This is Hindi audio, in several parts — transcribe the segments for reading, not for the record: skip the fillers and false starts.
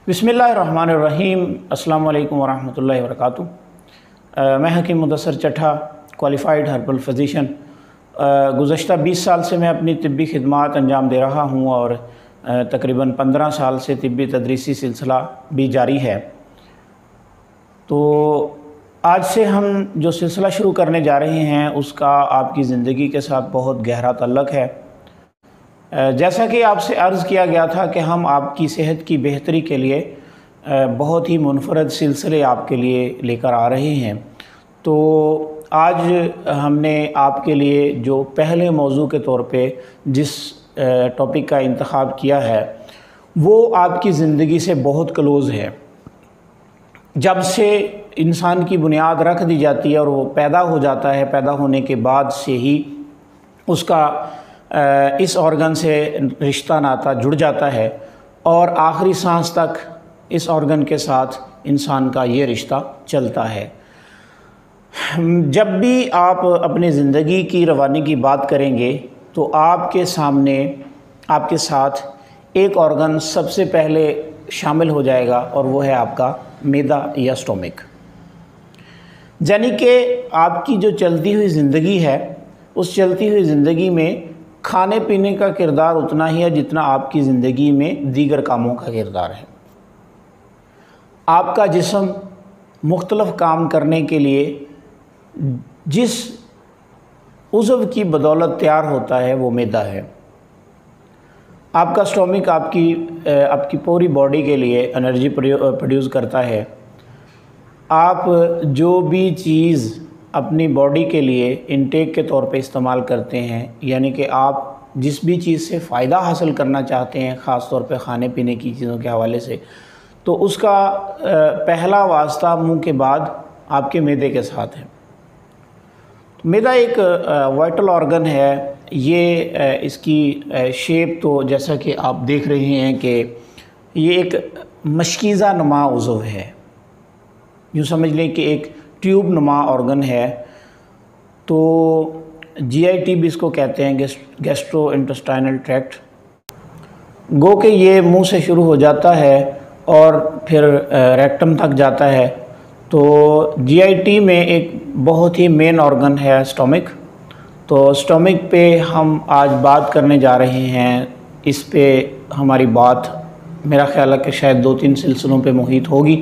बिस्मिल्लाहिर्रहमानिर्रहीम। अस्सलाम वालेकुम वरहमतुल्लाहि वबरकातुहू। मैं हकीम मुदस्सर चट्ठा, क्वालिफ़ाइड हर्बल फ़िज़िशन। गुज़श्ता 20 साल से मैं अपनी तिब्बी खिदमात अंजाम दे रहा हूँ और तकरीबन 15 साल से तिब्बी तदरीसी सिलसिला भी जारी है। तो आज से हम जो सिलसिला शुरू करने जा रहे हैं उसका आपकी ज़िंदगी के साथ बहुत गहरा तल्लुक़ है। जैसा कि आपसे अर्ज़ किया गया था कि हम आपकी सेहत की बेहतरी के लिए बहुत ही मुनफ़रद सिलसिले आपके लिए लेकर आ रहे हैं। तो आज हमने आपके लिए जो पहले मौजू के तौर पे जिस टॉपिक का इंतख़ाब किया है वो आपकी ज़िंदगी से बहुत क्लोज़ है। जब से इंसान की बुनियाद रख दी जाती है और वो पैदा हो जाता है, पैदा होने के बाद से ही उसका इस ऑर्गन से रिश्ता नाता जुड़ जाता है और आखिरी सांस तक इस ऑर्गन के साथ इंसान का ये रिश्ता चलता है। जब भी आप अपनी ज़िंदगी की रवानी की बात करेंगे तो आपके सामने आपके साथ एक ऑर्गन सबसे पहले शामिल हो जाएगा और वो है आपका मैदा या स्टोमिक। यानी कि आपकी जो चलती हुई ज़िंदगी है उस चलती हुई ज़िंदगी में खाने पीने का किरदार उतना ही है जितना आपकी ज़िंदगी में दीगर कामों का किरदार है। आपका जिस्म मुख्तलिफ़ काम करने के लिए जिस उज़व की बदौलत तैयार होता है वो मैदा है। आपका स्टोमिक आपकी पूरी बॉडी के लिए एनर्जी प्रोड्यूस करता है। आप जो भी चीज़ अपनी बॉडी के लिए इंटेक के तौर पे इस्तेमाल करते हैं, यानी कि आप जिस भी चीज़ से फ़ायदा हासिल करना चाहते हैं, ख़ास तौर पे खाने पीने की चीज़ों के हवाले से, तो उसका पहला वास्ता मुंह के बाद आपके मैदे के साथ है। मैदा एक वाइटल ऑर्गन है। ये इसकी शेप तो जैसा कि आप देख रहे हैं कि ये एक मशकीज़ा नुमा उज़व है। यूँ समझ लें कि एक ट्यूब नुमा ऑर्गन है। तो GIT भी इसको कहते हैं, गैस्ट्रो इंटेस्टाइनल ट्रैक्ट। गो के ये मुंह से शुरू हो जाता है और फिर रेक्टम तक जाता है। तो GIT में एक बहुत ही मेन ऑर्गन है स्टोमिक। तो स्टोमिक पे हम आज बात करने जा रहे हैं। इस पे हमारी बात मेरा ख़्याल है कि शायद 2-3 सिलसिलों पे मुहित होगी,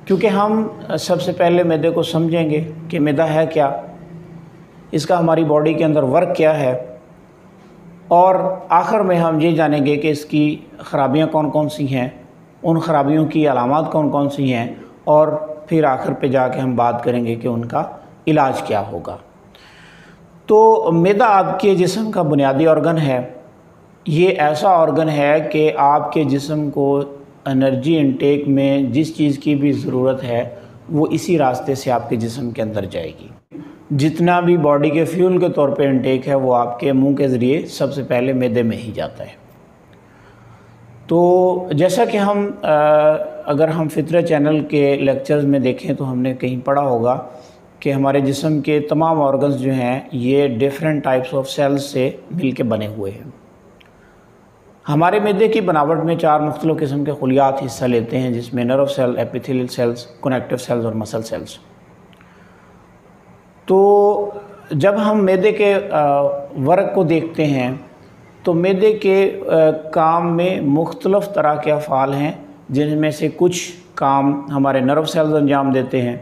क्योंकि हम सबसे पहले मैदे को समझेंगे कि मैदा है क्या, इसका हमारी बॉडी के अंदर वर्क क्या है, और आखिर में हम ये जानेंगे कि इसकी ख़राबियाँ कौन कौन सी हैं, उन ख़राबियों की अलामात कौन कौन सी हैं, और फिर आखिर पे जाके हम बात करेंगे कि उनका इलाज क्या होगा। तो मैदा आपके जिस्म का बुनियादी ऑर्गन है। ये ऐसा ऑर्गन है कि आपके जिस्म को एनर्जी इंटेक में जिस चीज़ की भी ज़रूरत है वो इसी रास्ते से आपके जिस्म के अंदर जाएगी। जितना भी बॉडी के फ्यूल के तौर पे इंटेक है वो आपके मुंह के ज़रिए सबसे पहले मैदे में ही जाता है। तो जैसा कि अगर हम फितरत चैनल के लेक्चर्स में देखें तो हमने कहीं पढ़ा होगा कि हमारे जिस्म के तमाम ऑर्गन्स जो हैं ये डिफरेंट टाइप्स ऑफ सेल्स से मिल के बने हुए हैं। हमारे मैदे की बनावट में 4 मुख्तलिफ़ किस्म के खुलियात हिस्सा लेते हैं, जिसमें nerve cell, epithelial cells, connective cells और मसल सेल्स। तो जब हम मैदे के वर्क को देखते हैं तो मैदे के काम में मुख्तलिफ़ तरह के अफ़आल हैं, जिनमें से कुछ काम हमारे नर्व सेल्स अंजाम देते हैं,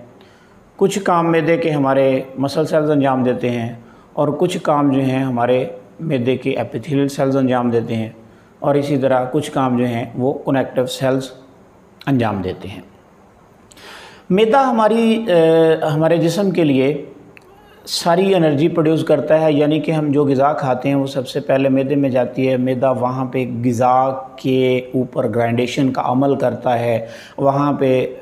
कुछ काम मैदे के हमारे मसल सेल्स अंजाम देते हैं, और कुछ काम जो हैं हमारे मैदे के एपिथेलियल सेल्स अंजाम देते हैं, और इसी तरह कुछ काम जो हैं वो कनेक्टिव सेल्स अंजाम देते हैं। मैदा हमारे जिस्म के लिए सारी एनर्जी प्रोड्यूस करता है, यानी कि हम जो ग़िज़ा खाते हैं वो सबसे पहले मैदे में जाती है। मैदा वहाँ पे ग़िज़ा के ऊपर ग्राइंडेशन का अमल करता है। वहाँ पे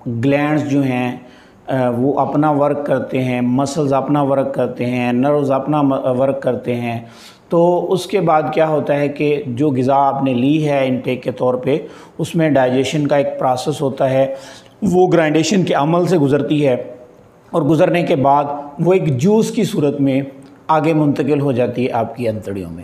ग्लैंड्स जो हैं वो अपना वर्क करते हैं, मसल्स अपना वर्क करते हैं, नर्व्स अपना वर्क करते हैं। तो उसके बाद क्या होता है कि जो ग़िज़ा आपने ली है इंटेक के तौर पे, उसमें डाइजेशन का एक प्रोसेस होता है, वो ग्राइंडेशन के अमल से गुज़रती है, और गुज़रने के बाद वो एक जूस की सूरत में आगे मुंतकिल हो जाती है आपकी अंतड़ियों में।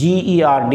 GERD